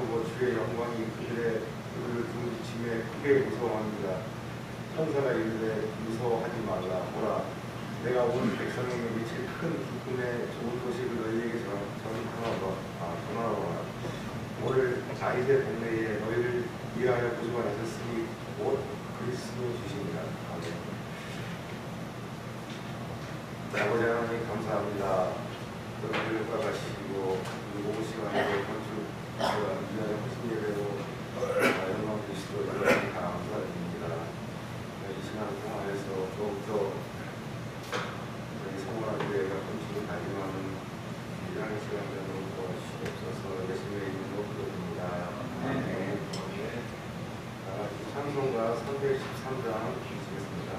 뭐 주의 영광이 그들의 그들을 등지침에 크게 무서워합니다. 천사가 이르되 무서워하지 말라. 보라, 내가 온 백성에게 미칠 큰 기쁨의 좋은 소식을 너희에게 전하노라. 오늘 다윗의 동네에 너희를 위하여 구주가 나셨으니 곧 그리스도 주시니라. 아멘. 아버지 하나님 감사합니다. 여러분들 허락하시고 오후 시간에 건축 위하여 하신 예배로 영광 그리스도 여러분께 감사드립니다. 이 시간 통하여서 더욱더 저희 성원학교회가 건축을 다짐하는 이러한 시간들로 도와주시옵소서. 예수님의 이름으로 기도드립니다. 아멘. 찬송가 313장 주시겠습니다.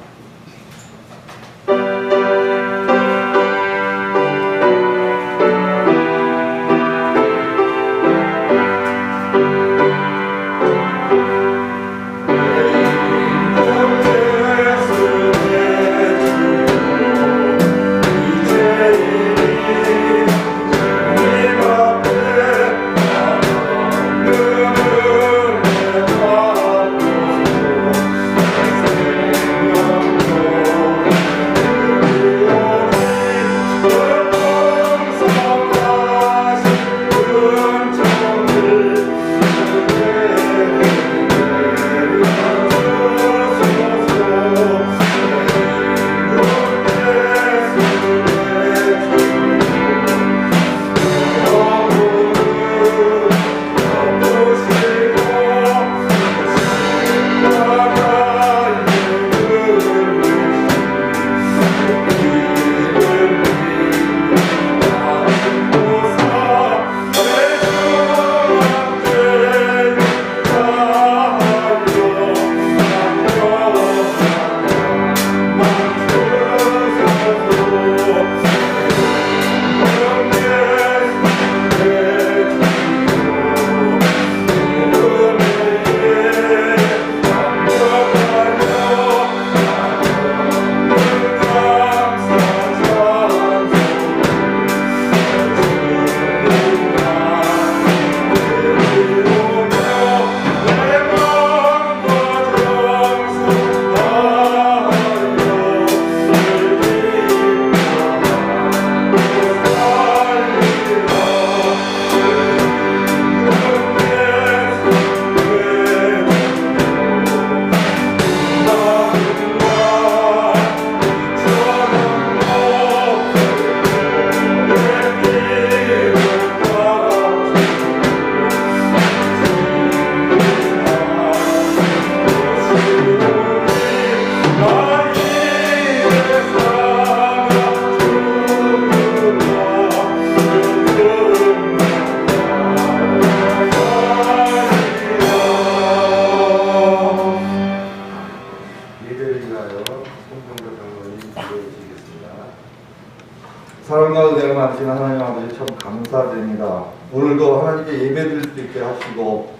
사랑과 은혜가 많으신 하나님 아버지 참 감사드립니다. 오늘도 하나님께 예배드릴 수 있게 하시고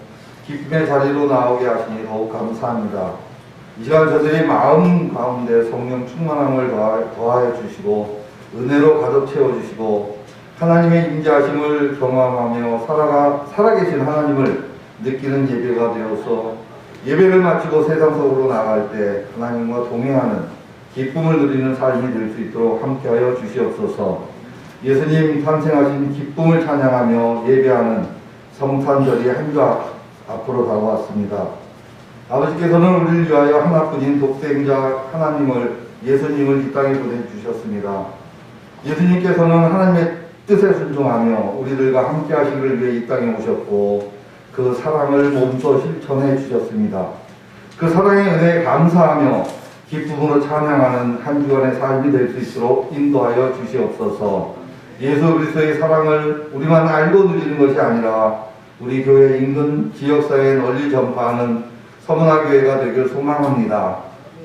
기쁨의 자리로 나오게 하시니 더욱 감사합니다. 이 시간 저들의 마음 가운데 성령 충만함을 더하여 주시고 은혜로 가득 채워주시고 하나님의 임재하심을 경험하며 살아계신 하나님을 느끼는 예배가 되어서 예배를 마치고 세상 속으로 나갈 때 하나님과 동행하는 기쁨을 누리는 삶이 될 수 있도록 함께하여 주시옵소서. 예수님 탄생하신 기쁨을 찬양하며 예배하는 성탄절이 한 주 앞으로 다가왔습니다. 아버지께서는 우리를 위하여 하나뿐인 독생자 하나님을, 예수님을 이 땅에 보내주셨습니다. 예수님께서는 하나님의 뜻에 순종하며 우리들과 함께 하시기를 위해 이 땅에 오셨고 그 사랑을 몸소 실천해 주셨습니다. 그 사랑의 은혜에 감사하며 기쁨으로 찬양하는 한 주간의 삶이 될 수 있도록 인도하여 주시옵소서. 예수 그리스도의 사랑을 우리만 알고 누리는 것이 아니라 우리 교회 인근 지역사회에 널리 전파하는 서문화교회가 되길 소망합니다.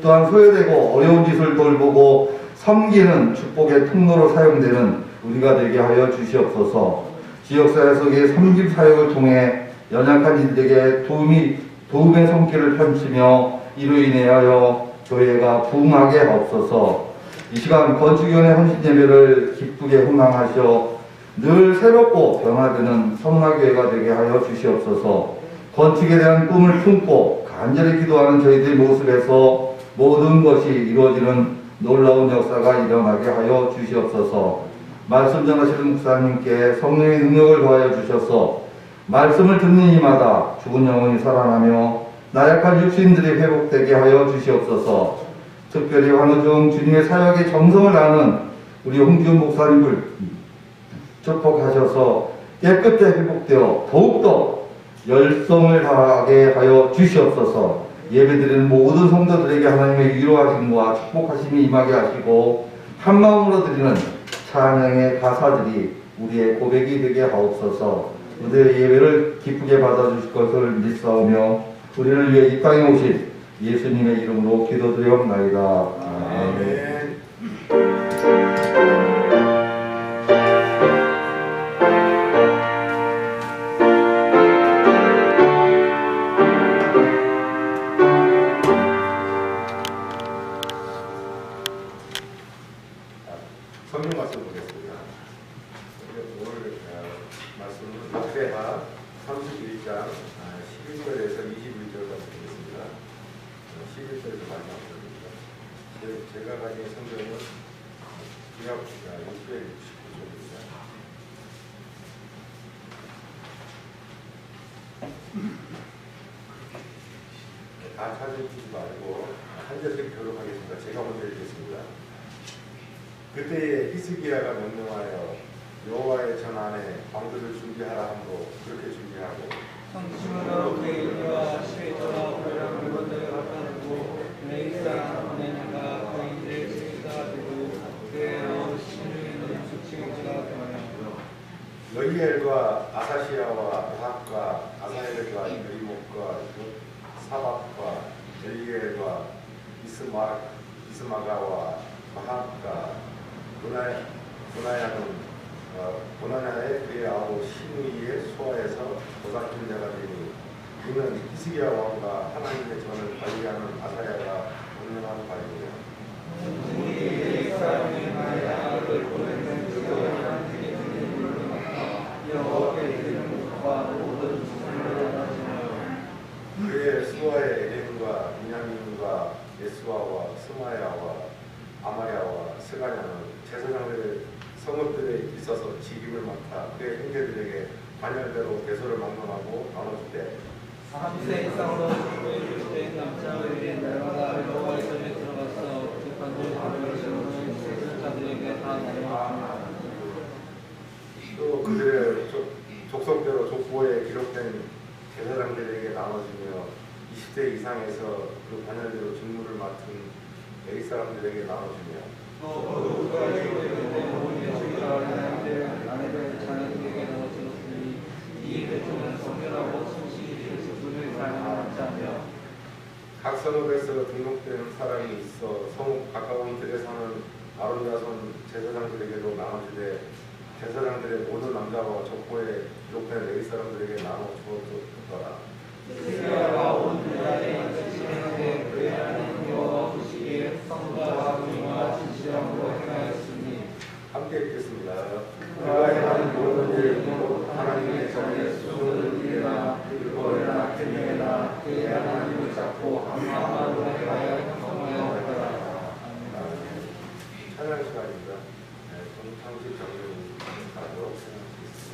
또한 소외되고 어려운 짓을 돌보고 섬기는 축복의 통로로 사용되는 우리가 되게 하여 주시옵소서. 지역사회 속의 섬김 사역을 통해 연약한 이들에게 도움의 손길을 펼치며 이로 인하여 교회가 부흥하게 하옵소서. 이 시간 건축위원회 헌신 예배를 기쁘게 훈항하셔 늘 새롭고 변화되는 성화교회가 되게 하여 주시옵소서. 건축에 대한 꿈을 품고 간절히 기도하는 저희들의 모습에서 모든 것이 이루어지는 놀라운 역사가 일어나게 하여 주시옵소서. 말씀 전하시는 목사님께 성령의 능력을 더하여 주셔서 말씀을 듣는 이마다 죽은 영혼이 살아나며 나약한 육신들이 회복되게 하여 주시옵소서. 특별히 환우중 주님의 사역에 정성을 다하는 우리 홍지훈 목사님을 축복하셔서 깨끗이 회복되어 더욱더 열성을 다하게 하여 주시옵소서. 예배드리는 모든 성도들에게 하나님의 위로하심과 축복하심이 임하게 하시고 한마음으로 드리는 찬양의 가사들이 우리의 고백이 되게 하옵소서. 우리의 예배를 기쁘게 받아주실 것을 믿사오며 우리를 위해 이 땅에 오신 예수님의 이름으로 기도드리옵나이다. 아멘. 성경 말씀 보겠습니다. 오늘 말씀은 마태하 31장 11절에서 21절까지 보겠습니다. 11절에서 마지막입니다. 제가 가진 성경은 구약 669쪽입니다. 다 찾으시지 말고 한 절씩 교록하겠습니다. 제가 먼저 읽겠습니다. 그때에 히스기야가 명령하여 여호와의 전 안에 방들을 준비하라 함으로 그렇게 준비하고 성심으로 그의 일과 시에더라 오래라 물건들을 갖다 두고 내 이스라엘 내가 그의 세계가 되고 그의 아우 신유에는 수치경제가 되며 여히엘과 아사시아와 아합과 아사엘과 여리목과 사박과 엘리엘과 이스마가와 마합과 고나야의 그의 아우 시므이의 소아에서 도닦은 자가 되니 그는 히스기야 왕과 하나님의 전을 관리하는 아사야가 명령한 바이니라. 그의 수아의 에렘과 미냐민과 예수아와 스마야와 아마야와 스가냐는 제사장들의 성읍들에 있어서 직임을 맡아 그의 형제들에게 반열대로 대소를 막론하고 나눠주되 3세 이상으로 축구해줄 때 남자들이 날마다 여호와의 전에 들어가서 재판을 하려는 세술자들에게 다 나눠줍니다. 또 그들의 족속대로 족보에 기록된 제사장들에게 나눠주며 20세 이상에서 그 반열대로 직무를 맡은 레위 사람들에게 나눠주며 또 누가 이들에게 모든 주기가 하나님의 아내를 자녀들에게 나눠주었으니 이 배추는 성결하고 충실히 그리스도를 닮아지 않으며 각 성읍에서 등록된 사람이 있어 성읍 가까운 들에 사는 아론 자손 제사장들에게도 나눠주되 제사장들의 모든 남자와 족보에 기록된 레위 사람들에게 나눠 주었더라. 히스기야가 온 유다에 지시하되 그의 하나님 여호와 보시기에 성과 공의와 진실함으로 행하였으니 함께 읽겠습니다. 그가 행한 모든 일도 하나님의 전에 수종을 이래나 일거래나 계명해나 그의 하나님을 잡고 한마음으로 행하여 형통하였더라. 찬양 시간입니다. 정상식 장로님 가도록 생각하겠습니다.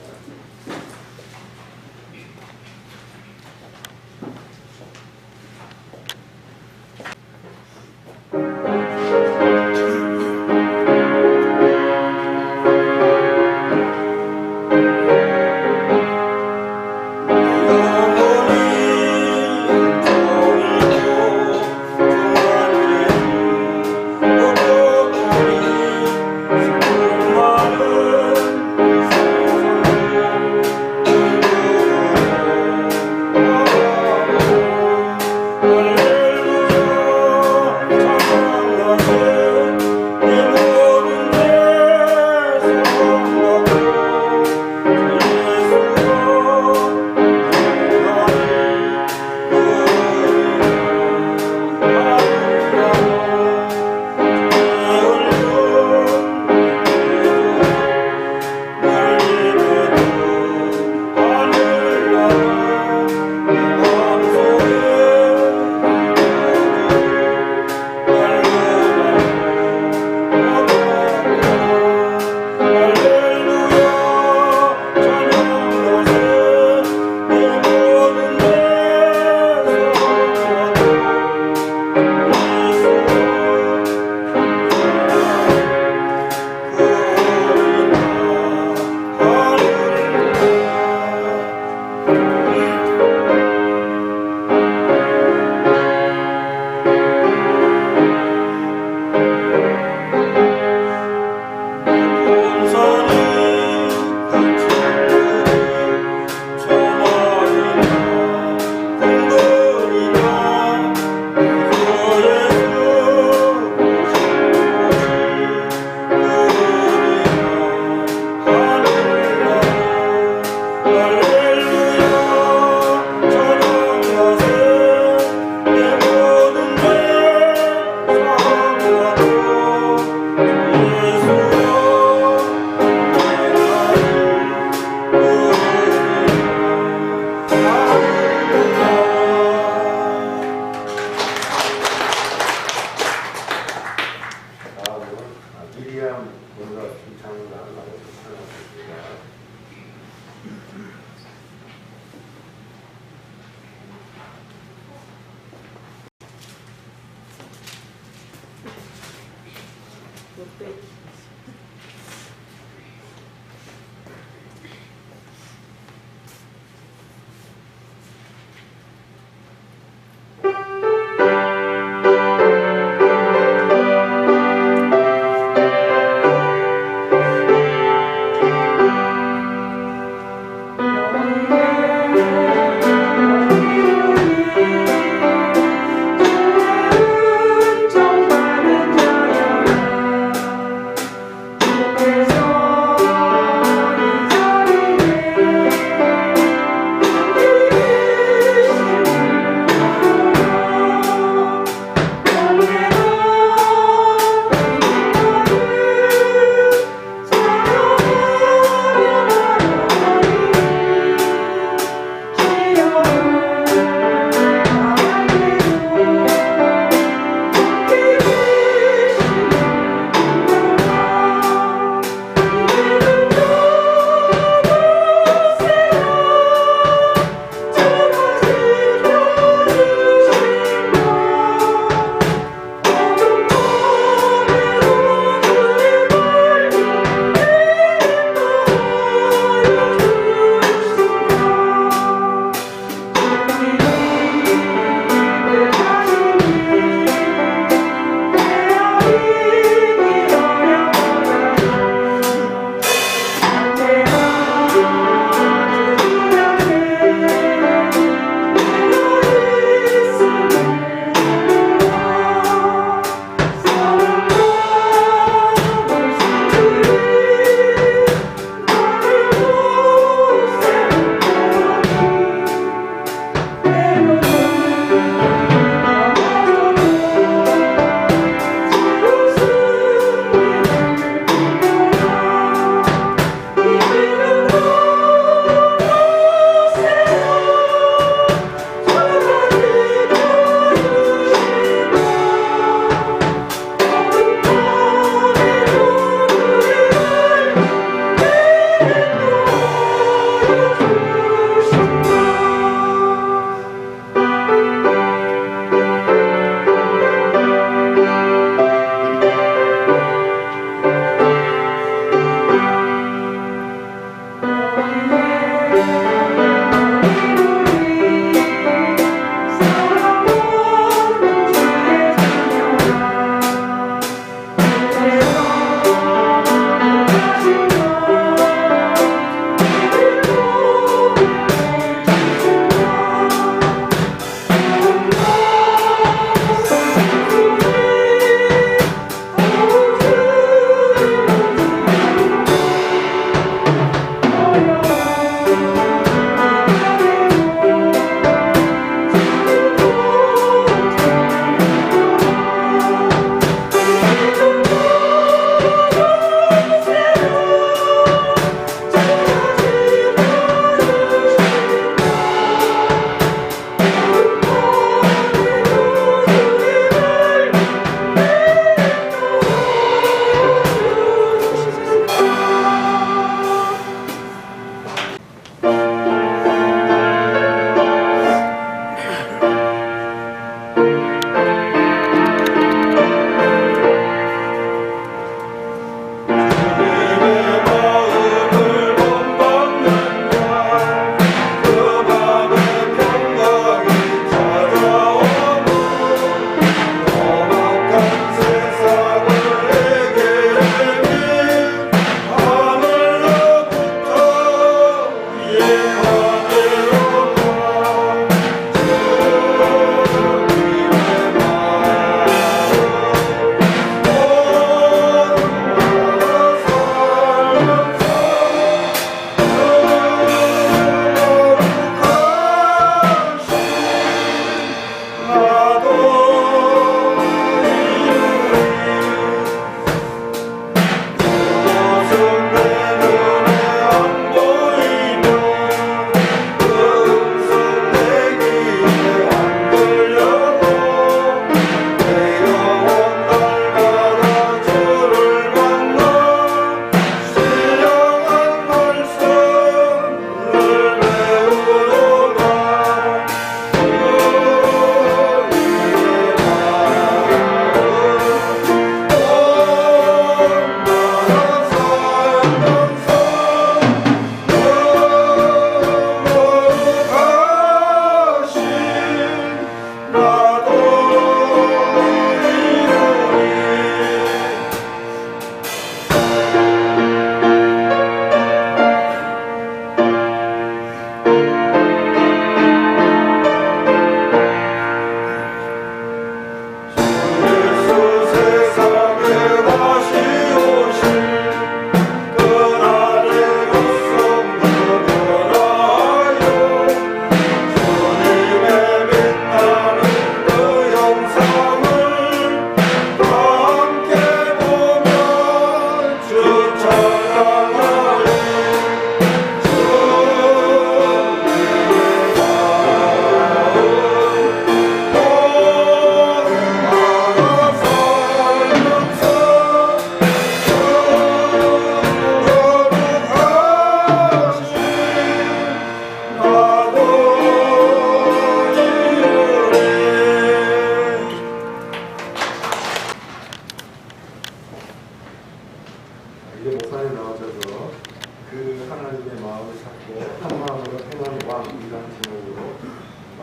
은총받은 자야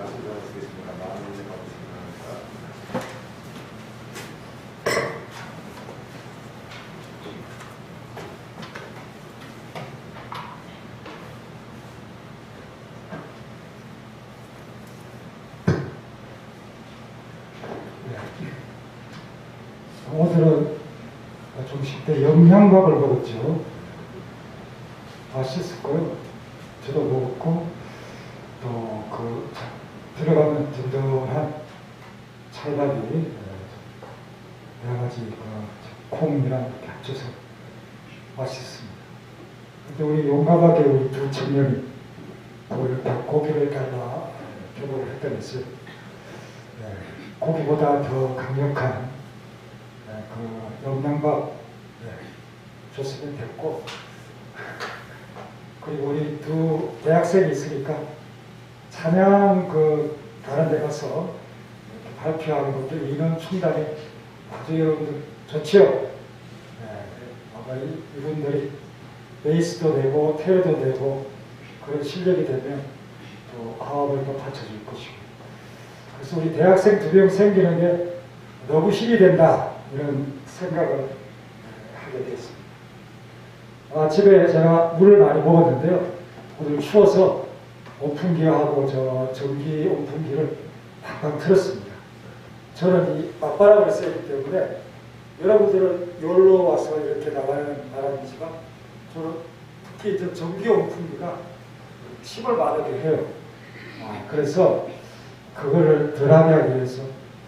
말씀 전하시겠습니다. 마음의 은혜 받으시기 바랍니다. 오늘은 중식 때 영양밥을 먹었죠. 맛있었고요. 저도 먹었고, 또 그 들어가면 든든한 찰밥이 여러 가지 콩이랑 이렇게 합쳐서 맛있습니다. 근데 우리 용감하게 우리 두 청년이 또 이렇게 고기를 갈아 교보를 했다면서요. 고기보다 더 강력한 그 영양밥 줬으면 됐고, 그리고 우리 두 대학생이 있으니까 찬양 다른 데 가서 발표하는 것도 인원 충당이 아주 여러분들 좋지요. 아마 이분들이 베이스도 되고 테러도 되고 그런 실력이 되면 또 화합을 또 받쳐줄 것이고, 그래서 우리 대학생 2명 생기는 게 너무 힘이 된다 이런 생각을 하게 됐습니다. 아침에 제가 물을 많이 먹었는데요. 오늘 추워서 온풍기하고 전기 온풍기를 팍팍 틀었습니다. 저는 이 맞바람을 쐬기 때문에 여러분들은 여기로 와서 이렇게 나가는 바람이지만 저는 특히 저 전기 온풍기가 힘을 많이 해요. 그래서 그거를 덜하게 하기 위해서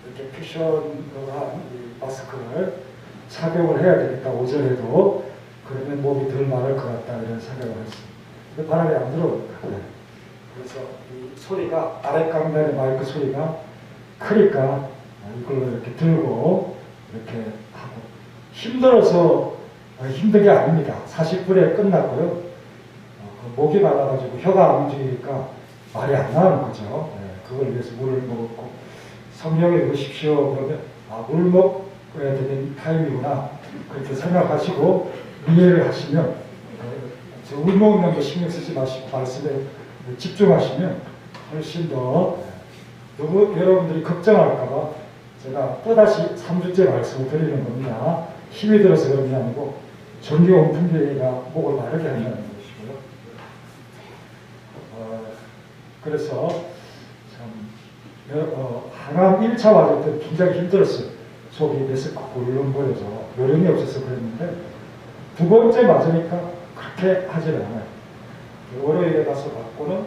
이렇게 쿠션한 이 마스크를 착용을 해야 되겠다. 오전에도 그러면 몸이 덜 마를 것 같다 이런 생각을 했습니다. 근데 바람이 안 들어오니까. 그래서 이 소리가 아랫강단의 마이크 소리가 크니까 이걸로 이렇게 들고 이렇게 하고, 힘들어서 힘든 게 아닙니다. 40분에 끝났고요. 목이 말라가지고 혀가 안 움직이니까 말이 안 나오는 거죠. 그걸 위해서 물을 먹었고, 성령에 보십시오 그러면 물 먹어야 되는 타임이구나 그렇게 생각하시고 이해를 하시면, 물 먹는 거 신경 쓰지 마시고 말씀에 집중하시면 훨씬 더, 너무 여러분들이 걱정할까봐 제가 또다시 3주째 말씀을 드리는 겁니다. 힘이 들어서 그런 게 아니고 전기 온풍기가 목을 마르게 한다는 것이고요. 그래서 참 항암 1차 맞을 때 굉장히 힘들었어요. 속이 메스껍고 울렁거려서 요령이 없어서 그랬는데 두 번째 맞으니까 그렇게 하질 않아요. 월요일에 가서 받고는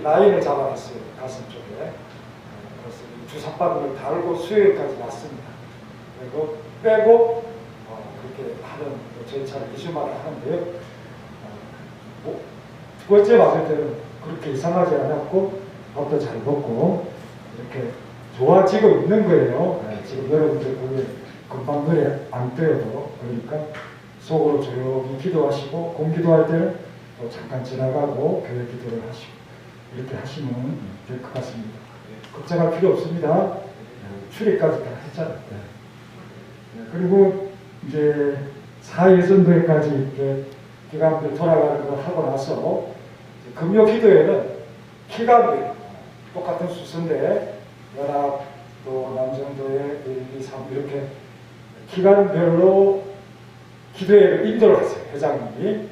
라인을 잡아놨어요. 가슴 쪽에. 그래서 주사바늘을 달고 수요일까지 맞습니다. 그리고 빼고 그렇게 하는 절차를 2주마다 하는데요. 두 번째 맞을 때는 그렇게 이상하지 않았고 밥도 잘 먹고 이렇게 좋아지고 있는 거예요. 지금 여러분들 보면 금방 눈에 안 띄어도, 그러니까 속으로 조용히 기도하시고 공기도할 때는 또 잠깐 지나가고 교회 기도를 하시고 이렇게 하시면 될 것 같습니다. 걱정할 필요 없습니다. 출입까지 다 했잖아요. 그리고 이제 4일 선교회까지 이렇게 기간들 돌아가는 걸 하고 나서 금요 기도회는 기간별 똑같은 순서인데 연합 또 남정도회 1, 2, 3 이렇게 기간별로 기도회를 인도를 하세요. 회장님이.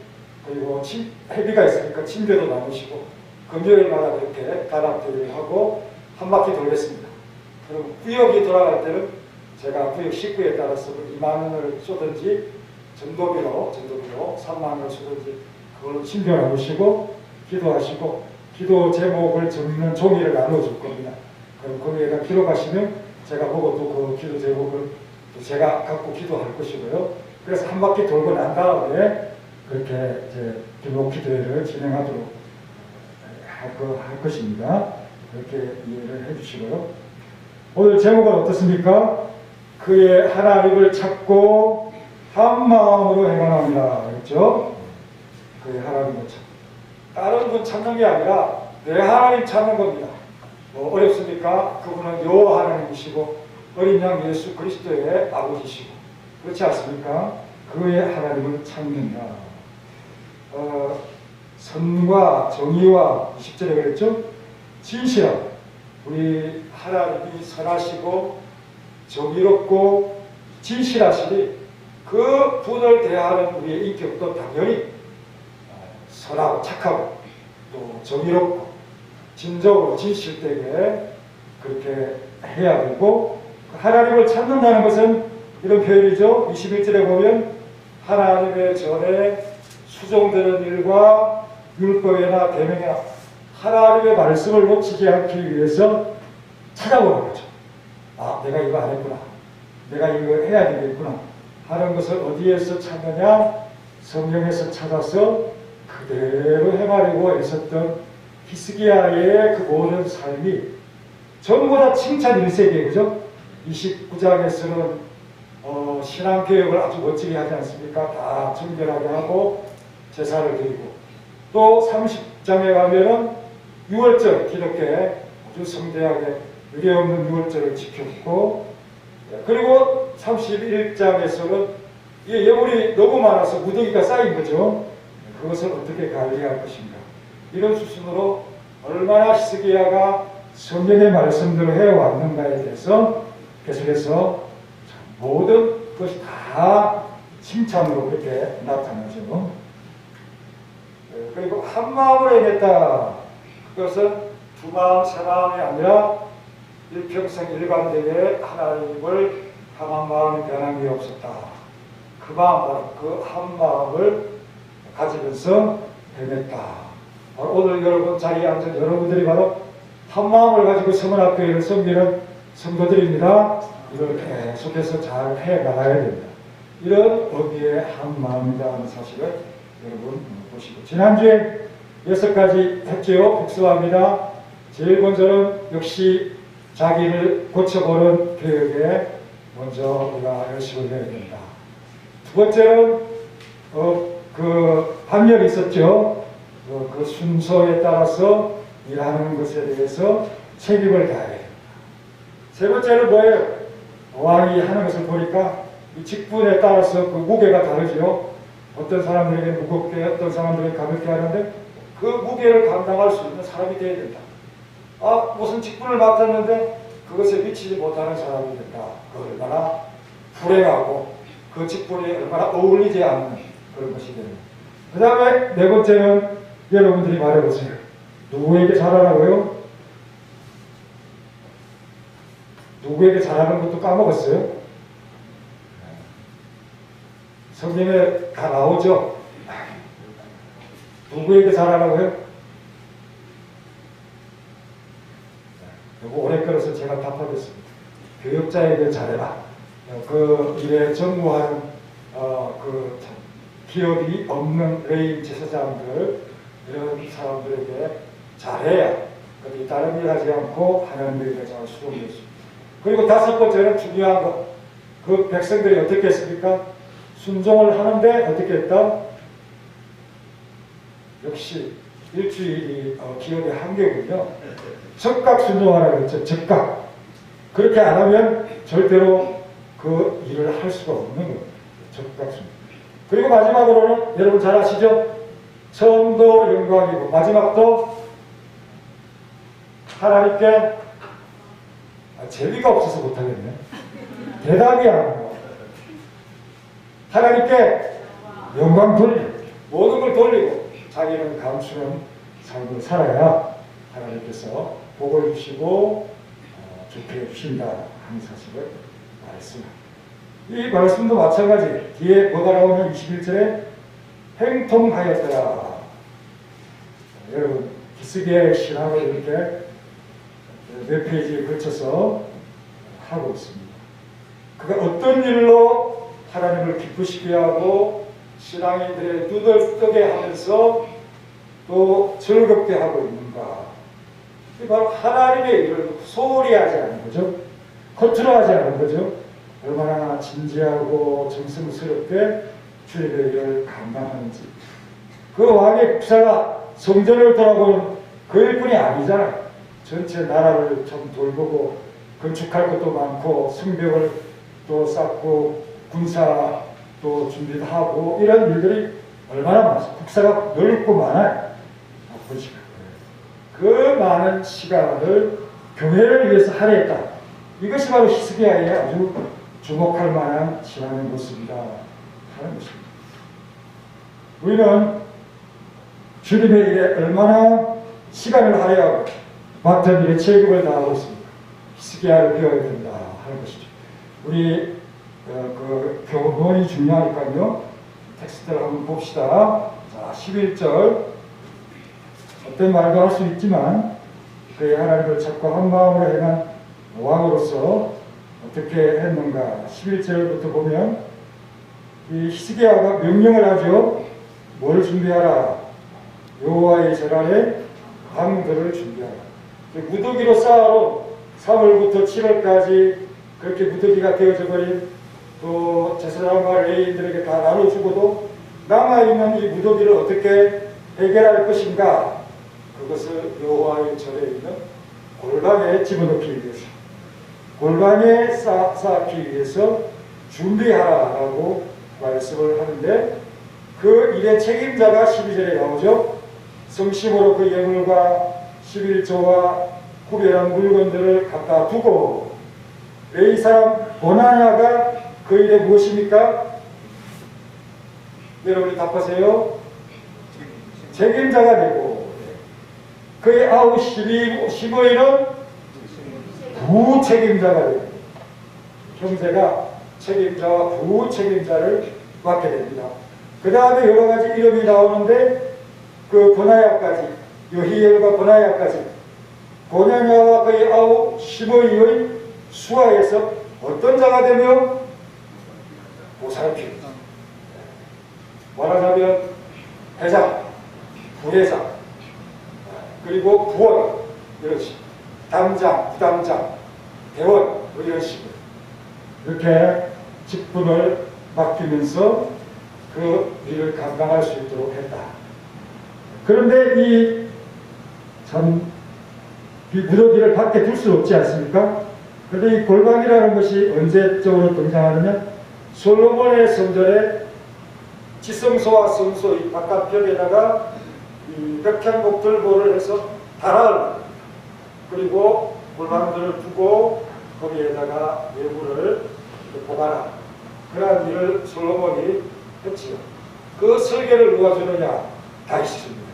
그리고 회비가 있으니까 침대도 나누시고 금요일마다 이렇게 단합대회를 하고 한 바퀴 돌겠습니다. 그럼 구역이 돌아갈 때는 제가 구역 식구에 따라서 2만 원을 쏘든지 전도비로 3만 원을 쏘든지 그걸로 침대 나누시고 기도하시고 기도 제목을 적는 종이를 나눠줄 겁니다. 그럼 거기에다 기록하시면 제가 보고 또 그 기도 제목을 또 제가 갖고 기도할 것이고요. 그래서 한 바퀴 돌고 난 다음에 그렇게 이제 기록 기도회를 진행하도록 할 것입니다. 그렇게 이해를 해주시고요. 오늘 제목은 어떻습니까? 그의 하나님을 찾고 한 마음으로 행하랍니다. 그렇죠? 그의 하나님을 찾고. 다른 분 찾는 게 아니라 내 하나님 찾는 겁니다. 뭐 어렵습니까? 그분은 여호와 하나님이시고 어린 양 예수 그리스도의 아버지시고, 그렇지 않습니까? 그의 하나님을 찾는다. 선과 정의와 20절에 그랬죠? 진실한 우리 하나님이 선하시고 정의롭고 진실하시니 그 분을 대하는 우리의 인격도 당연히 선하고 착하고 또 정의롭고 진정으로 진실되게 그렇게 해야 되고, 하나님을 찾는다는 것은 이런 표현이죠. 21절에 보면 하나님의 전에 수종되는 일과 율법이나 계명이나 하나님의 말씀을 놓치지 않기 위해서 찾아보는 거죠. 아, 내가 이거 안 했구나, 내가 이거 해야 되겠구나 하는 것을 어디에서 찾느냐? 성경에서 찾아서 그대로 행하려고 애썼던 히스기야의 그 모든 삶이 전부 다 칭찬 일색이에요. 그죠? 29장에서는 신앙교육을 아주 멋지게 하지 않습니까? 다 정결하게 하고 제사를 드리고, 또 30장에 가면은 6월절 기독교에 아주 성대하게 의례없는 6월절을 지켰고, 그리고 31장에서는 이 예물이 너무 많아서 무더기가 쌓인 거죠. 그것을 어떻게 관리할 것인가. 이런 수순으로 얼마나 히스기야가 성경의 말씀대로 해왔는가에 대해서 계속해서 모든 것이 다 칭찬으로 그렇게 나타나죠. 그리고 한 마음으로 행했다. 그것은 두 마음, 세 마음이 아니라 일평생 일관되게 하나님을 향한 마음이 변한 게 없었다. 그 마음, 그 한 마음을 가지면서 행했다. 오늘 여러분 자리에 앉은 여러분들이 바로 한 마음을 가지고 성원학교회를 섬기는 성도들입니다. 이걸 계속해서 잘 해나가야 됩니다. 이런 의미의 한 마음이라는 사실을 여러분 보시고, 지난주에 6가지 했지요. 복습합니다. 제일 먼저는 역시 자기를 고쳐보는 교육에 먼저 우리가 열심히 해야 된다. 두 번째는 그 반열이 있었죠. 그 순서에 따라서 일하는 것에 대해서 책임을 다해야 된다. 세 번째는 뭐예요? 왕이 하는 것을 보니까 이 직분에 따라서 그 무게가 다르죠. 어떤 사람들에게 무겁게, 어떤 사람들에게 가볍게 하는데 그 무게를 감당할 수 있는 사람이 되어야 된다. 아, 무슨 직분을 맡았는데 그것에 미치지 못하는 사람이 된다. 그 얼마나 불행하고 그 직분이 얼마나 어울리지 않는 그런 것이 됩니다. 그 다음에 네 번째는 여러분들이 말해보세요. 누구에게 잘하라고요? 누구에게 잘하는 것도 까먹었어요? 성경에 다 나오죠? 누구에게 잘하라고요? 이거 오래 끌어서 제가 답하겠습니다. 교육자에게 잘해라. 그 일에 전무하는 그 기업이 없는 레인 제사장들, 이런 사람들에게 잘해야 그들이 다른 일 하지 않고 하나님에게 잘 수용됐습니다. 그리고 다섯 번째는 중요한 것, 그 백성들이 어떻게 했습니까? 순종을 하는데 어떻게 했다? 역시 일주일이 기업의 한계군요. 적각 순종하라고 했죠. 적각. 그렇게 안 하면 절대로 그 일을 할 수가 없는 거예요. 적각 순종. 그리고 마지막으로는 여러분 잘 아시죠? 처음도 영광이고 마지막도 하나님께 재미가 없어서 못하겠네. 대답이 안 하고 하나님께 영광 돌리고 모든 걸 돌리고 자기는 감추는 삶을 살아야 하나님께서 복을 주시고 좋게 해주신다 하는 사실을 말했습니다. 이 말씀도 마찬가지. 뒤에 뭐가 나오면 21절에 행통하였더라. 여러분 히스기야의 신앙을 이렇게 몇 페이지에 걸쳐서 하고 있습니다. 그가 어떤 일로 하나님을 기쁘시게 하고 신앙인들의 눈을 뜨게 하면서 또 즐겁게 하고 있는가. 이 바로 하나님의 일을 소홀히 하지 않은 거죠. 겉으로 하지 않은 거죠. 얼마나 진지하고 정성스럽게 주님의 일을 감당하는지. 그 왕의 국사가 성전을 돌아보는 그 일뿐이 아니잖아요. 전체 나라를 좀 돌보고 건축할 것도 많고 성벽을 또 쌓고 군사 또 준비도 하고 이런 일들이 얼마나 많습니까? 국사가 넓고 많아요. 그 많은 시간을 교회를 위해서 할애했다. 이것이 바로 히스기야의 아주 주목할 만한 신앙의 모습이다 하는 것입니다. 우리는 주님의 일에 얼마나 시간을 할애하고 맡은 일에 책임을 다하고 있습니다. 히스기야를 배워야 된다 하는 것이죠. 우리 그 교본이 중요하니까요. 텍스트를 한번 봅시다. 자, 11절. 어떤 말도 할 수 있지만 그의 하나님을 찾고 한 마음으로 행한 왕으로서 어떻게 했는가. 11절부터 보면 이 히스기야가 명령을 하죠. 뭘 준비하라. 여호와의 제단에 방들을 준비하라. 무더기로 쌓아놓은 3월부터 7월까지 그렇게 무더기가 되어져 버린 또 제사장과 레위인들에게 다 나눠주고도 남아있는 이 무더기를 어떻게 해결할 것인가. 그것을 여호와의 절에 있는 골방에 집어넣기 위해서, 골방에 쌓기 위해서 준비하라라고 말씀을 하는데, 그 일의 책임자가 12절에 나오죠. 성심으로 그 예물과 11조와 구별한 물건들을 갖다 두고, 이 사람 보나냐가 그 일에 무엇입니까? 여러분이 답하세요. 책임자가 되고, 그의 아우 15일은 부책임자가 되고, 형제가 책임자와 부책임자를 맡게 됩니다. 그 다음에 여러 가지 이름이 나오는데, 그 보나야까지, 여히엘과 보나야까지, 보냐냐와 그의 아우 15일의 수하에서 어떤 자가 되며 보살피고, 말하자면 회장, 부회장, 그리고 부원, 이런 식으로 담장, 부담장, 대원, 이런 식으로 이렇게 직분을 맡기면서 그 일을 감당할 수 있도록 했다. 그런데 이 무더기를 밖에 둘 수 없지 않습니까? 그런데 이 골방이라는 것이 언제적으로 등장하느냐? 솔로몬의 성전에 지성소와 성소 이 바깥벽에다가 이 벽향목들보를 해서 달아을, 그리고 골방들을 두고 거기에다가 예물을 보관하는 그러한 일을 솔로몬이 했지요. 그 설계를 누가 주느냐? 다윗입니다.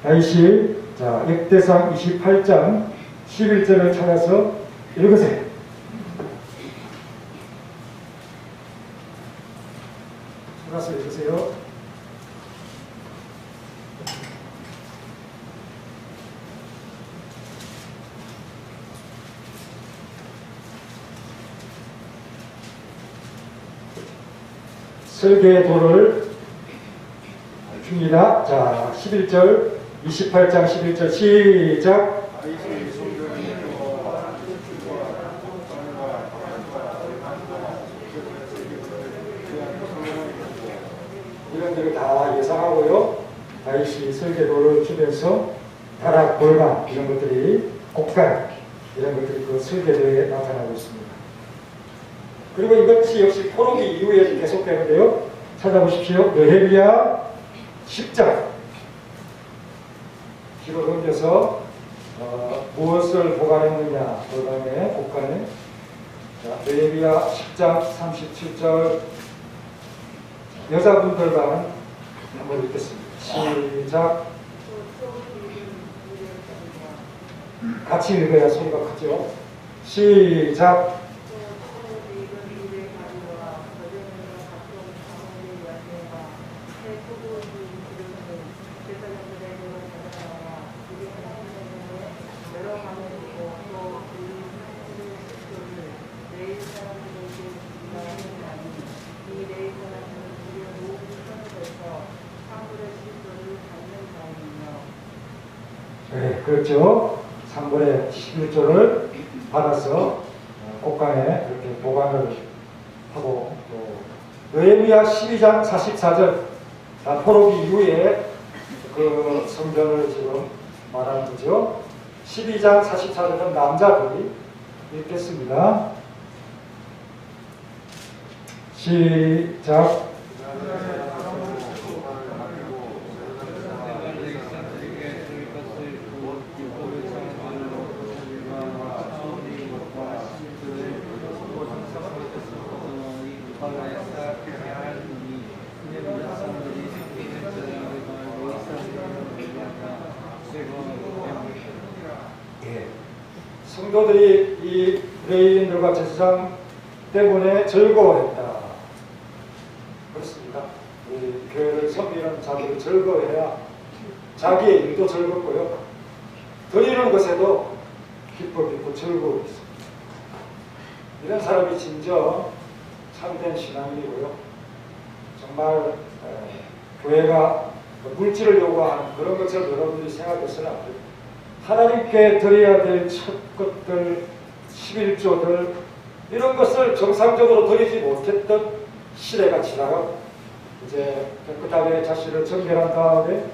다윗이 자 역대상 28장 11절을 찾아서 읽으세요. 찾아서 읽으세요. 설계의 도를 줍니다. 자, 11절, 28장 11절 시작. 이런 일을 다 예상하고요. 다윗이 설계도를 주면서 다락, 골방 이런 것들이, 곡간 이런 것들이 그 설계도에 나타나고 있습니다. 그리고 이것이 역시 포로기 이후에 계속되는데요. 찾아보십시오. 느헤미야 10장 뒤로 넘겨서 무엇을 보관했느냐, 골방에, 곡간에. 느헤미야 10장 37절 여자분들만 한번 읽겠습니다. 시작. 같이 읽어야 소리가 크죠. 시작. 네, 그렇죠. 3분의 11조를 받아서 곡간에 이렇게 보관을 하고, 또 느헤미야 12장 44절 포로기 이후에 그 성전을 지금 말하는 거죠. 12장 44절은 남자들이 읽겠습니다. 시작. 성도들이 이 레위인들과 제사장 때문에 즐거워했다. 그렇습니까? 우리 교회를 섬기는 자들이 즐거워해야 자기의 일도 즐겁고요. 드리는 것에도 기쁘고 즐거워 있습니다. 이런 사람이 진정 참된 신앙인이고요. 정말 교회가 물질을 요구하는 그런 것을 여러분들이 생각해서는 안 됩니다. 하나님께 드려야 될 첫 것들, 11조들 이런 것을 정상적으로 드리지 못했던 시대가 지나가고 이제 깨끗하게 자신을 정결한 다음에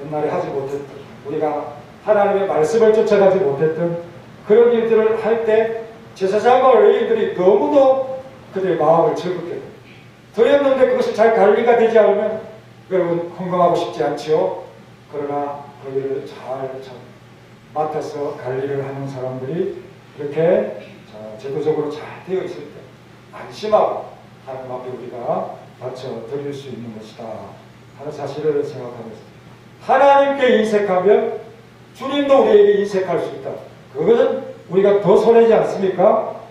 옛날에 하지 못했던 우리가 하나님의 말씀을 쫓아가지 못했던 그런 일들을 할 때 제사장과 레위인들이 너무도 그들의 마음을 즐겁게 합니다. 드렸는데 그것이 잘 관리가 되지 않으면 여러분 건강하고 싶지 않지요. 그러나 그 일을 잘 맡아서 관리를 하는 사람들이 이렇게 제도적으로 잘 되어 있을 때 안심하고 하나님 앞에 우리가 바쳐 드릴 수 있는 것이다 하는 사실을 생각하고 있습니다. 하나님께 인색하면 주님도 우리에게 인색할 수 있다. 그것은 우리가 더 손해지 않습니까?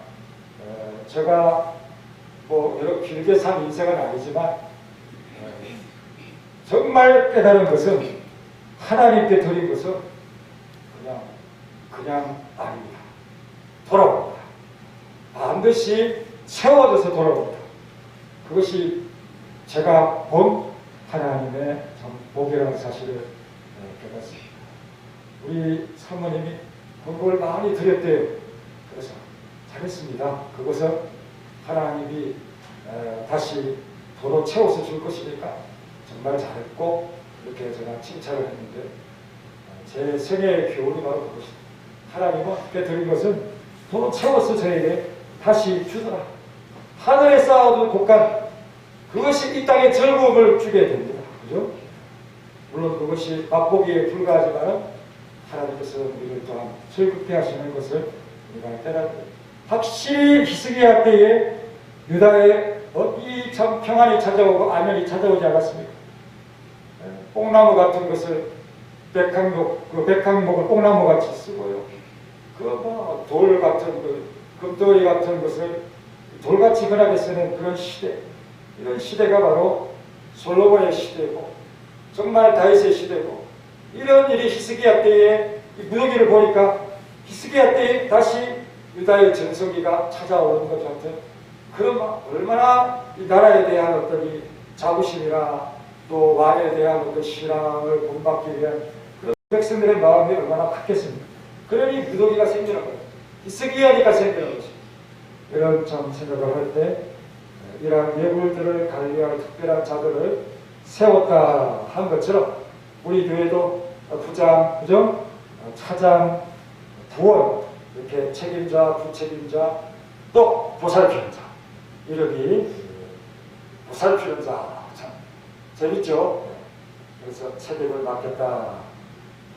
제가 뭐 여러 길게 산 인생은 아니지만 정말 깨달은 것은 하나님께 드린 것은 그냥 아닙니다. 돌아옵니다. 반드시 채워져서 돌아옵니다. 그것이 제가 본 하나님의 참 복이라는 사실을 깨닫습니다. 우리 사모님이 헌금을 많이 드렸대요. 그래서 잘했습니다. 그것은 하나님이 다시 도로 채워서 줄 것이니까 정말 잘했고 이렇게 제가 칭찬을 했는데 제 생애의 교훈이 바로 그것입니다. 하나님은 그렇게 드린 것은 도로 채워서 저에게 다시 주더라. 하늘에 쌓아둔 곡간 그것이 이 땅에 즐거움을 주게 됩니다. 그죠? 물론 그것이 맛보기에 불과하지만 하나님께서 우리를 또한 즐겁게 하시는 것을 우리가 깨닫고 확실히 히스기야 때에 유다에 이 참 평안이 찾아오고 안연이 찾아오지 않았습니까? 뽕나무 같은 것을 백항목을 뽕나무같이 쓰고요. 돌 같은 금돌이 같은 것을 돌같이 흔하게 쓰는 그런 시대, 이런 시대가 바로 솔로몬의 시대고 정말 다윗의 시대고 이런 일이 히스기야 때에 이 무더기를 보니까 히스기야 때에 다시 유다의 전성기가 찾아오는 것 같은 그런 얼마나 이 나라에 대한 어떤 이 자부심이나 또 왕에 대한 어떤 신앙을 본받기 위한 그런 백성들의 마음이 얼마나 컸겠습니까? 그러니 무더기가 생기는 거예요. 히스기야니까 생기는 것이. 이런 참 생각을 할 때 이러한 예물들을 관리할 특별한 자들을 세웠다 한 것처럼 우리 교회도 부장, 부정, 차장, 부원 이렇게 책임자, 부책임자 또 보살피는 자 이름이 보살피는 자 참 재밌죠? 그래서 책임을 맡겠다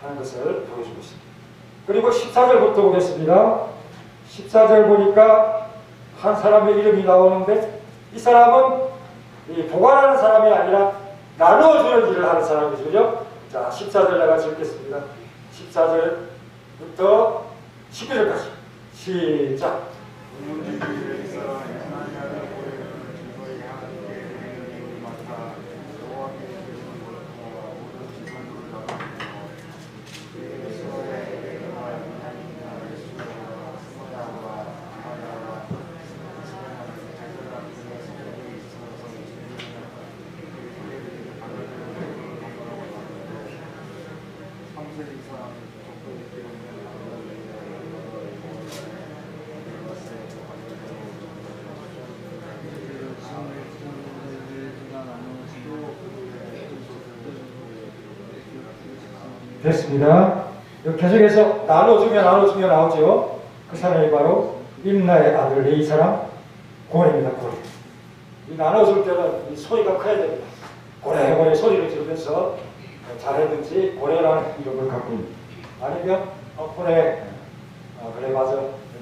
하는 것을 보여주고 있습니다. 그리고 14절부터 보겠습니다. 14절 보니까 한 사람의 이름이 나오는데 이 사람은 이 보관하는 사람이 아니라 나누어주는 일을 하는 사람이죠. 그죠? 자, 14절 내가 읽겠습니다. 14절부터 11절까지 시작. 됐습니다. 계속해서 나눠주면 나오죠. 그 사람이 바로 임나의 아들 이 사람 고래입니다. 고래. 이 나눠줄 때는 이 소리가 커야 됩니다. 고래 소리를 지르면서 잘했는지 고래라는 이름을 갖고 있는 아니면 고래 그래 맞아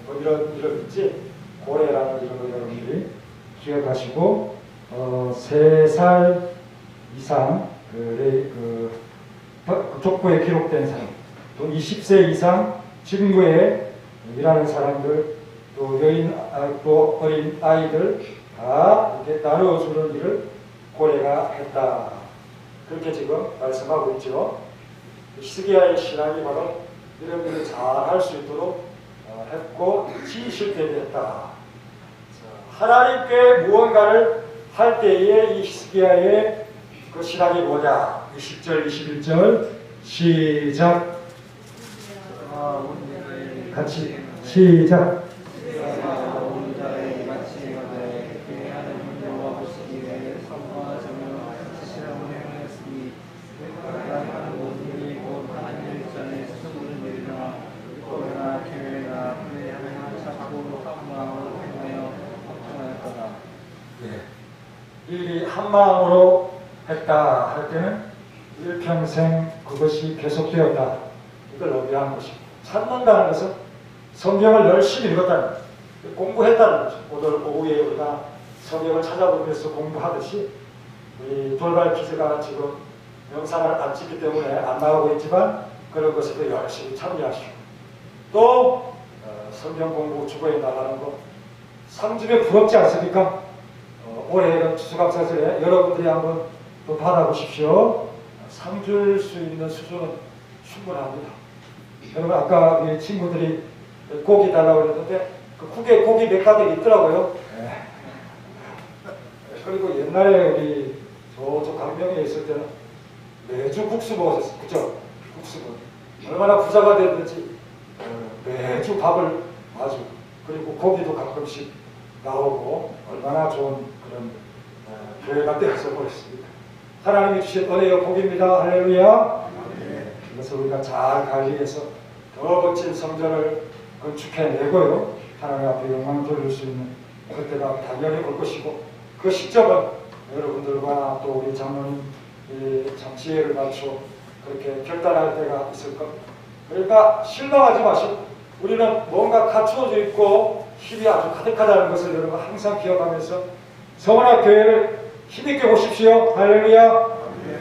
뭐 이런 이름 있지 고래라는 이름을 여러분들이 기억하시고 3살 이상 족보에 기록된 사람 또 20세 이상 친구의 일하는 사람들, 또 또 어린 아이들 다 이렇게 나누어주는 일을 고레가 했다. 그렇게 지금 말씀하고 있죠. 히스기야의 신앙이 바로 이런 일을 잘 할 수 있도록 했고 지실되게 했다. 하나님께 무언가를 할 때에 이 히스기야의 그 신앙이 뭐냐? 20절, 21절 시작. 같이 시작. 이 한마음으로 했다 할 때는 일평생 그것이 계속되었다. 이걸 의미하는 것입니다. 찾는다는 것은 성경을 열심히 읽었다는 거죠. 공부했다는 거죠. 오늘 오후에 우리가 성경을 찾아보면서 공부하듯이 우리 돌발 퀴즈가 지금 영상을 안 찍기 때문에 안 나오고 있지만 그런 것에도 열심히 참여하시고 또 성경 공부 주보에 나가는 거 3주면 부럽지 않습니까? 올해 추수감사절에 여러분들이 한번 또 받아보십시오. 3줄 수 있는 수준은 충분합니다. 여러분 아까 우리 친구들이 고기 달라고 그랬는데 그 국에 고기 몇 가닥 있더라고요. 그리고 옛날에 우리 저쪽 강명에 있을 때는 매주 국수 먹었었어요. 그죠? 국수 먹 얼마나 부자가 됐는지 매주 밥을 아주 그리고 고기도 가끔씩 나오고 얼마나 좋은 그런 교회가 되어서 보였습니다. 하나님이 주신 은혜의 복입니다. 할렐루야. 그래서 우리가 잘 관리해서 더 멋진 성전을 건축해내고요. 하나님 앞에 영광 돌릴 수 있는 그때가 당연히 올 것이고 그 시점은 여러분들과 또 우리 장로님 참 지혜를 맞춰 그렇게 결단할 때가 있을 겁니다. 그러니까 실망하지 마시고 우리는 뭔가 갖추어져 있고 힘이 아주 가득하다는 것을 여러분 항상 기억하면서 서원학 교회를 힘있게 보십시오. 할렐루야.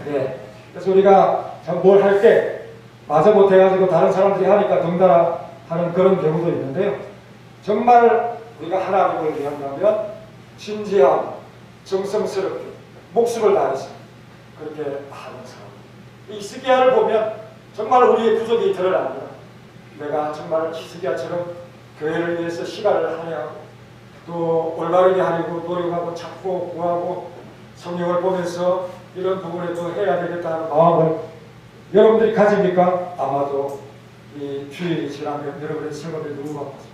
네. 그래서 우리가 뭘 할 때 마저 못해가지고 다른 사람들이 하니까 덩달아 하는 그런 경우도 있는데요. 정말 우리가 하나님을 위한다면 진지하고 정성스럽게 목숨을 다해서 그렇게 하는 사람. 이 히스기야를 보면 정말 우리의 부족이 드러납니다. 내가 정말 히스기야처럼 교회를 위해서 시간을 할애하고 또 올바르게 하려고 노력하고 찾고 구하고 성경을 보면서 이런 부분에도 해야 되겠다는 마음을 여러분들이 가집니까? 아마도 이 주일이 지나면 여러분의 생각이 너무 바빠서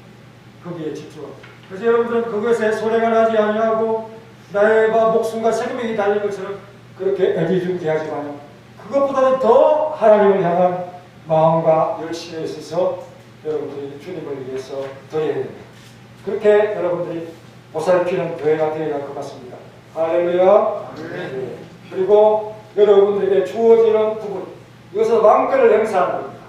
거기에 집중하고 그래서 여러분들은 그것에 소랭을 하지 아니하고 나의 목숨과 생명이 달린 것처럼 그렇게 애지중지하지만 그것보다는 더 하나님을 향한 마음과 열심에 있어서 여러분들이 주님을 위해서 드려야 됩니다. 그렇게 여러분들이 보살피는 교회가 되어야 할 것 같습니다. 할렐루야. 네. 그리고 여러분들에게 주어지는 부분 이것은 왕권을 행사하는 겁니다.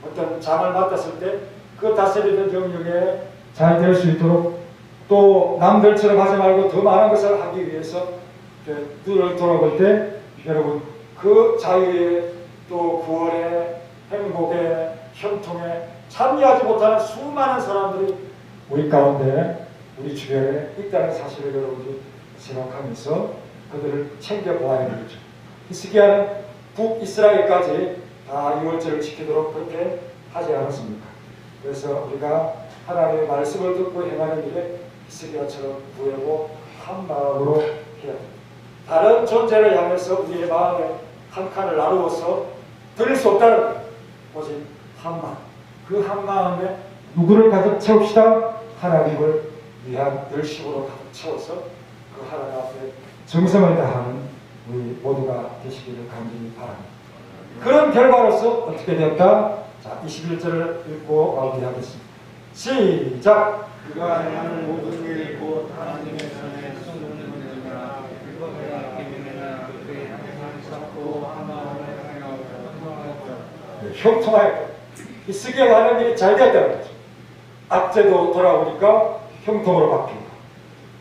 어떤 장을 맡았을 때 그 다스리는 영역에 잘 될 수 있도록 또 남들처럼 하지 말고 더 많은 것을 하기 위해서 눈을 돌아볼 때 여러분 그 자유에 또 구원에 행복에 형통에 참여하지 못하는 수많은 사람들이 우리 가운데 우리 주변에 있다는 사실을 여러분들이 생각하면서 그들을 챙겨보아야 되겠죠. 히스기야는 북이스라엘까지 다 유월절을 지키도록 그렇게 하지 않았습니까? 그래서 우리가 하나님의 말씀을 듣고 행하는 일에 히스기야처럼 부여고 한 마음으로 해야 됩니다. 다른 존재를 향해서 우리의 마음을 한 칸을 나누어서 드릴 수 없다는 거예요. 오직 한 마음. 그 한 마음에 누구를 가득 채웁시다? 하나님을 위한 열심으로 가득 채워서 그 하나님 앞에 정성을 다하는 우리 모두가 되시기를 간절히 바랍니다. 그런 결과로서 어떻게 되었다? 자, 21절을 읽고 마무리하겠습니다. 시작! 그가 행하는 모든 일이 곧 하나님의 전에 성공되느니라. 그가 기민이나 그의 행함을 쌓고 하나님을 행하고 형통하였다. 형통하였다. 히스기야가 하는 일이 잘 되었다는 거죠. 악재도 돌아오니까 형통으로 바뀌고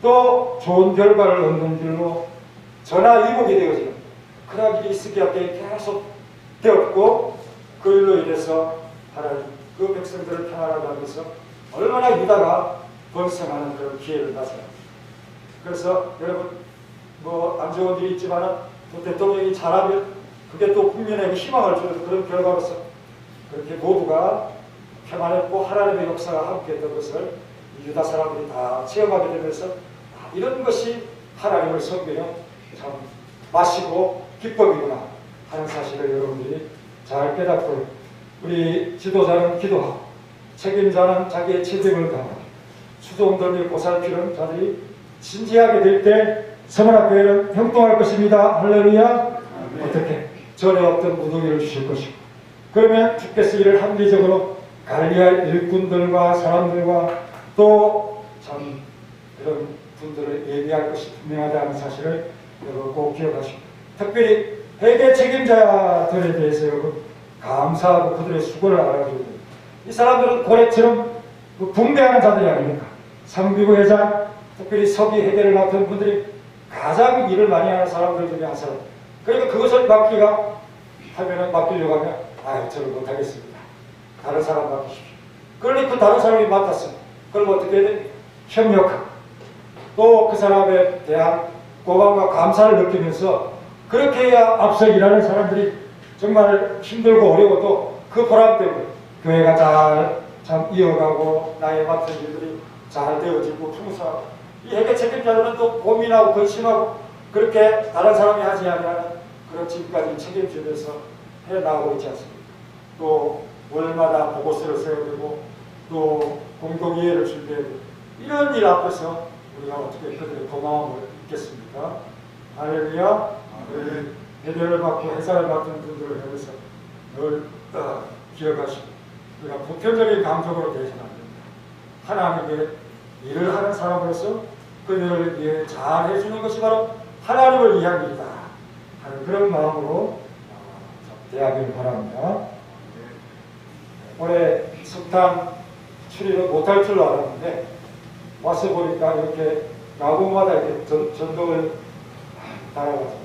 또 좋은 결과를 얻는 길로 전화위복이 되어지는 그런 일이 히스기야 때에 계속 되었고 그 일로 인해서 하나님 그 백성들을 평안하게 하면서 얼마나 유다가 번성하는 그런 기회를 가져요. 그래서 여러분 뭐 안 좋은 일이 있지만 또 대통령이 잘하면 그게 또 국민에게 희망을 주는 그런 결과로서 그렇게 모두가 평안했고 하나님의 역사가 함께했던 것을 유다 사람들이 다 체험하게 되면서 이런 것이 하나님을 섬기는 참 마시고 기법이구나 하는 사실을 여러분들이 잘 깨닫고 우리 지도자는 기도하고 책임자는 자기의 책임을 다하고 수종들을 보살피는 자들이 진지하게 될 때 서문학교회는 형통할 것입니다. 할렐루야. 어떻게? 전에 없던 무더기를 주실 것이고 그러면 주께서 이를 합리적으로 관리할 일꾼들과 사람들과 또 참 그런 분들을 예비할 것이 분명하다는 사실을 여러분 꼭 기억하시고 특별히 회계 책임자들에 대해서 여러분 감사하고 그들의 수고를 알아줘야 됩니다. 이 사람들은 고래처럼 붕대하는 자들이 아닙니까? 상비부 회장, 특별히 서기 회계를 맡은 분들이 가장 일을 많이 하는 사람들 중에 한 사람. 그러니까 그것을 맡기려고 하면 저를 못하겠습니다. 다른 사람 맡기십시오. 그러니 그 다른 사람이 맡았어요. 그럼 어떻게 해야 돼? 협력하고 또 그 사람에 대한 고마움과 감사를 느끼면서 그렇게 해야 앞서 일하는 사람들이 정말 힘들고 어려워도 그 보람 때문에 교회가 잘 이어가고 나의 맡은 일들이 잘 되어지고 풍성하고 이 회계 책임자들은 또 고민하고 근심하고 그렇게 다른 사람이 하지 않는 그런 지금까지 책임지면서 해나가고 있지 않습니까? 또 월마다 보고서를 써야 되고 또 공동이해를 준비해야 되고 이런 일 앞에서 우리가 어떻게 그들의 고마움을 잊겠습니까? 할렐루야. 배려를 받고 해산을 받는 분들을 향해서 늘 기억하시고 우리가 보편적인 감정으로 되시면 안 됩니다. 하나님의 일을 하는 사람으로서 그들을 위해 잘 해주는 것이 바로 하나님을 위한 일이다 하는 그런 마음으로 대하기를 바랍니다. 올해 석탄 추리를 못할 줄 알았는데 와서 보니까 이렇게 나무마다 이렇게 전동을 달아가지고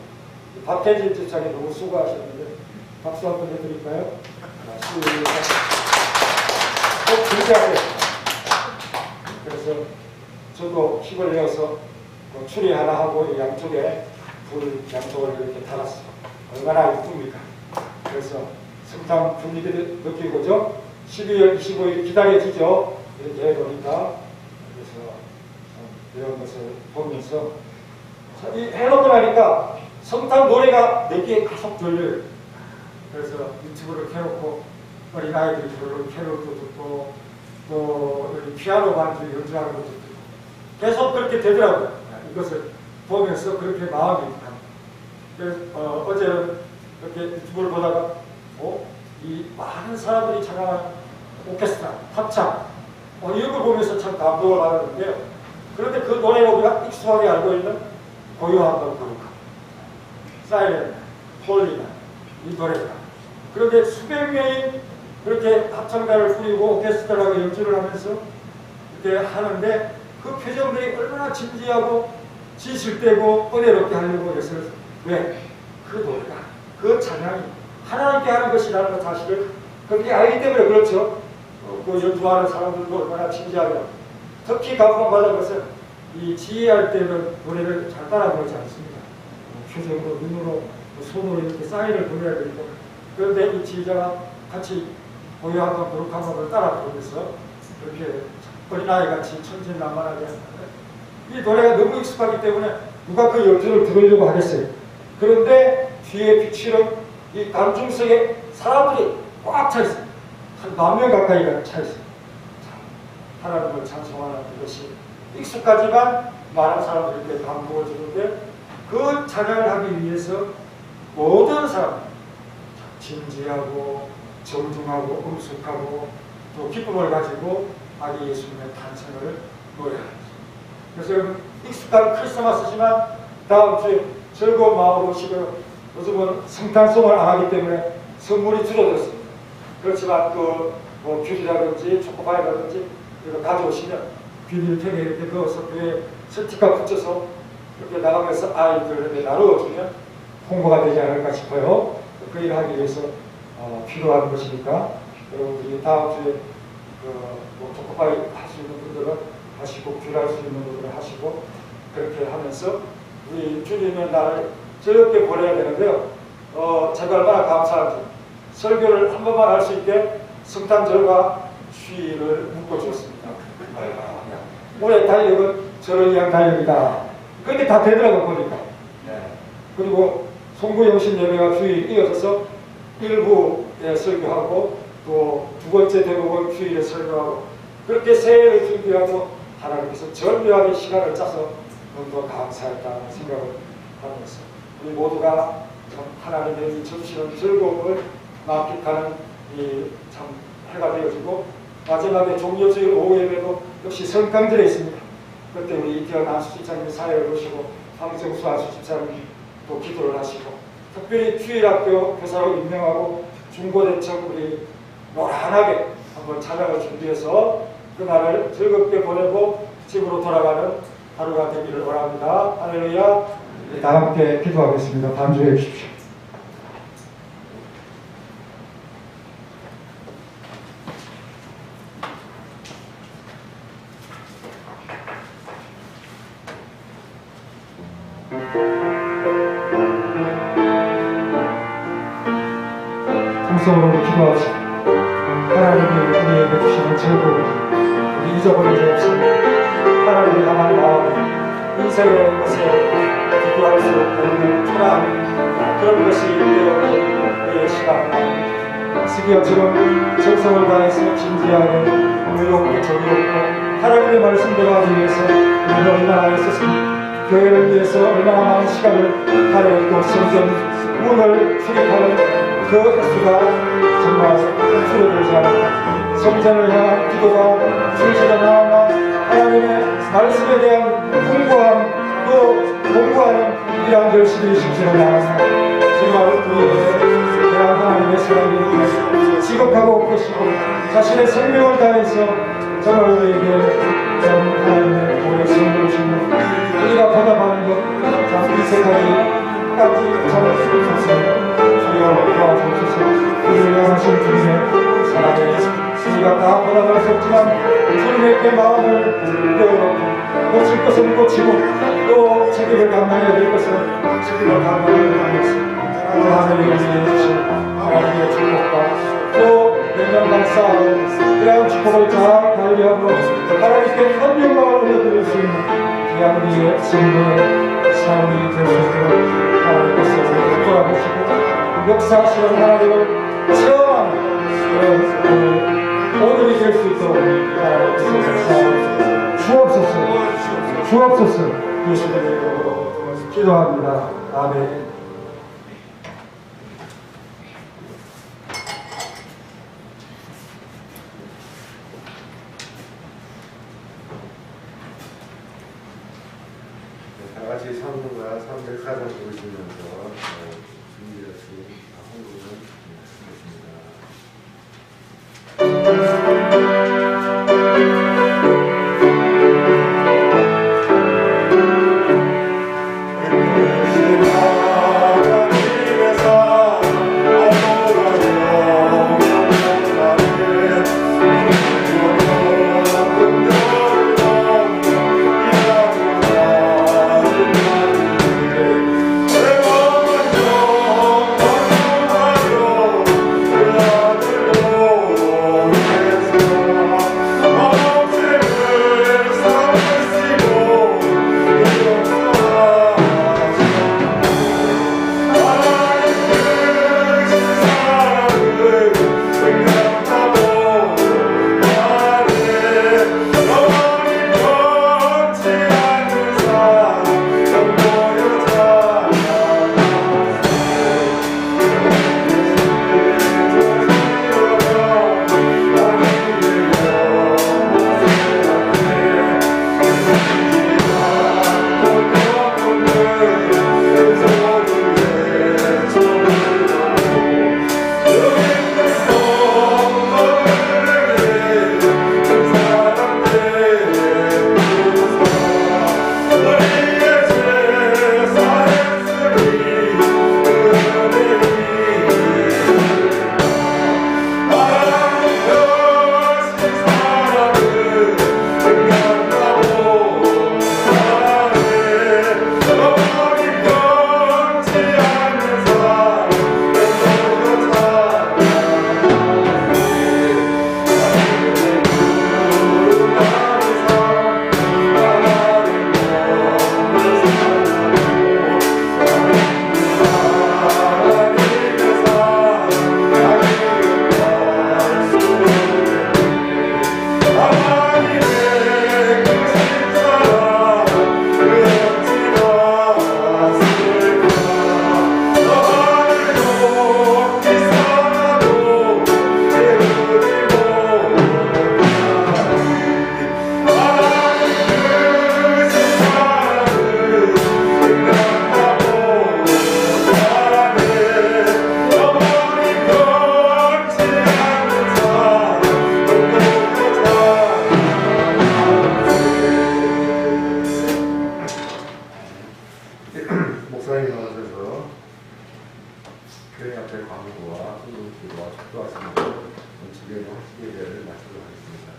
박혜진 지사님 너무 수고하셨는데 박수 한번 해드릴까요? 꼭 그렇게 하겠습니다. 그래서 저도 힘을 내어서 추리 하나 하고 양쪽에 불 양쪽을 이렇게 달았어요. 얼마나 이쁩니까? 그래서 석탄 분위기 느끼고죠. 12월 25일 기다려지죠. 이렇게 해보니까 그래서 이런 것을 보면서 이 해놓고 나니까 석탄 노래가 내귀에 계속 들려요. 그래서 유튜브를 켜놓고 어린아이들이 부르는 캐롤도 듣고 또 여기 피아노 반주 연주하는 것도 듣고 계속 그렇게 되더라고요. 이것을 보면서 그렇게 마음이 갑니다. 그래서 어제는 이렇게 유튜브를 보다가 이 많은 사람들이 참여하는 오케스트라, 합창 이런 걸 보면서 참 감동을 받았는데요. 그런데 그 노래가 우리가 익숙하게 알고 있는 고요한 걸 부르고 사이렌, 홀리나 이 노래가 그런데 수백 명이 그렇게 합창단을 부리고 오케스트라가 연주를 하면서 이렇게 하는데 그 표정들이 얼마나 진지하고 진실되고 은혜롭게 하려고 해서 왜? 그 노래가 그 찬양이 하나님께 하는 것이라는 것 사실을 그렇게 알기 때문에 그렇죠. 그 연주하는 사람들도 얼마나 진지하게 하고 특히 감동받은 것은 이 지휘할 때는 노래를 잘 따라 부르지 않습니다. 표정으로 눈으로 손으로 이렇게 사인을 보내야 되니까 그런데 이 지휘자가 같이 고요한 것, 거룩한 것을 따라 부르면서 그렇게 어린아이같이 천진난만하게 하는데 이 노래가 너무 익숙하기 때문에 누가 그 연주를 들으려고 하겠어요. 그런데 뒤에 비치는 이 감중석에 사람들이 꽉 차 있어요. 한 10,000명 가까이가 차 있어요. 하나님을 찬송하는 이것이 익숙하지만 많은 사람들이 이렇게 감동을 주는데 그 찬양을 하기 위해서 모든 사람 진지하고 정중하고 엄숙하고 또 기쁨을 가지고 아기 예수님의 탄생을 노래합니다. 그래서 여러분 익숙한 크리스마스지만 다음 주에 즐거운 마음으로 오시고 요즘은 성탄송을 안 하기 때문에 선물이 줄어들었습니다. 그렇지만 뭐 귤이라든지 초코파이라든지 이거 가져오시면 비닐팩에 이렇게 넣어서 그에 스티커 붙여서 이렇게 나가면서 아이들에게 나누어주면 홍보가 되지 않을까 싶어요. 그 일을 하기 위해서 필요한 것이니까 여러분들이 다음 주에 뭐 조금만 하시는 분들은 하시고 귀할 수 있는 분들은 하시고 그렇게 하면서 우리 주님의 날을 즐겁게 보내야 되는데요. 제가 얼마나 감사한지 설교를 한 번만 할 수 있게 성탄절과 휴일을 묶어주었습니다. 올해 달력은 저를 위한 달력이다. 그게 다 되더라고 보니까. 그리고 송구영신 예배가 휴일 이어져서 일부에 설교하고 또 두 번째 대목은 휴일에 설교하고 그렇게 새해를 준비하고 하나님께서 절묘하게 시간을 짜서 너무 감사했다는 생각을 하면서 우리 모두가 참 하나님의 이 점심은 즐거움을 만끽하는 이 참 해가 되어지고 마지막에 종료주일 오후 예배도 역시 성강절에 있습니다. 그때 우리 이태원 안수집사님 사회를 보시고 황정수 안수집사님 또 기도를 하시고 특별히 휴일학교 교사로 임명하고 중고대청 우리 노란하게 한번 찬양을 준비해서 그날을 즐겁게 보내고 집으로 돌아가는 하루가 되기를 원합니다. 할렐루야. 다 함께 기도하겠습니다. 반주해 주십시오. 통성으로 기도하시고 하나님이 우리에게 주시는 즐거움 우리 잊어버린 적 없습니다. 하나님을 향한 마음 인생의 것에 기도할 수 없는 초라한 그런 것이 되어버린 우리의 시간입니다. 스기어처럼 정성을 다해서 진지하게 의롭고 정의롭고 하나님의 말씀대로 하기 위해서 우리는 얼마나 애썼습니까? 교회를 위해서 얼마나 많은 시간을 하였고 성전 문을 출입하는 그 횟수가 정말 줄어들지 않았다. 성전을 향한 기도가 충실한 하나 하나님의 말씀에 대한 공부함 또 공부하는 이러한 결심이 쉽지는 않았다. 정말 우리에 대한 하나님의 사랑이 지극하고 크시고 자신의 생명을 다해서 정말 우리에게 하나님의 보혜 선물을 주는 우리가 보답하는 것참 이 세상이 참 좋습니다. 주여 도와주소서. 우리를 향하신 주님의 사랑에 우리가 다 보답할 수 없지만 주님에게 마음을 내어놓고 고칠 것은 고치고 또 책임을 감당해야 될 것은 책임을 감당해야 하면서 하나님이 주신 하나님의 축복과 또 내년날 쌓은 그러한 축복을 잘 관리하고 하나님께 큰 영광을 올려드릴 수 있는 귀한 우리의 성도의 삶이 될 수 있도록 하나님께서 우리를 돌아보시고 역사하시는 하나님을 체험하는 그런 오늘이 될 수 있도록 하나님께서 주옵소서 예수님의 이름으로 기도합니다. 아멘. 다 같이 성도가 304장 보시면서 준비했으니 한국은 듣겠습니다. Yeah. 목사님 나오셔서 교회 앞에 광고와 기도와 축도하시는 원칙에 하시게 될 말씀을 하겠습니다.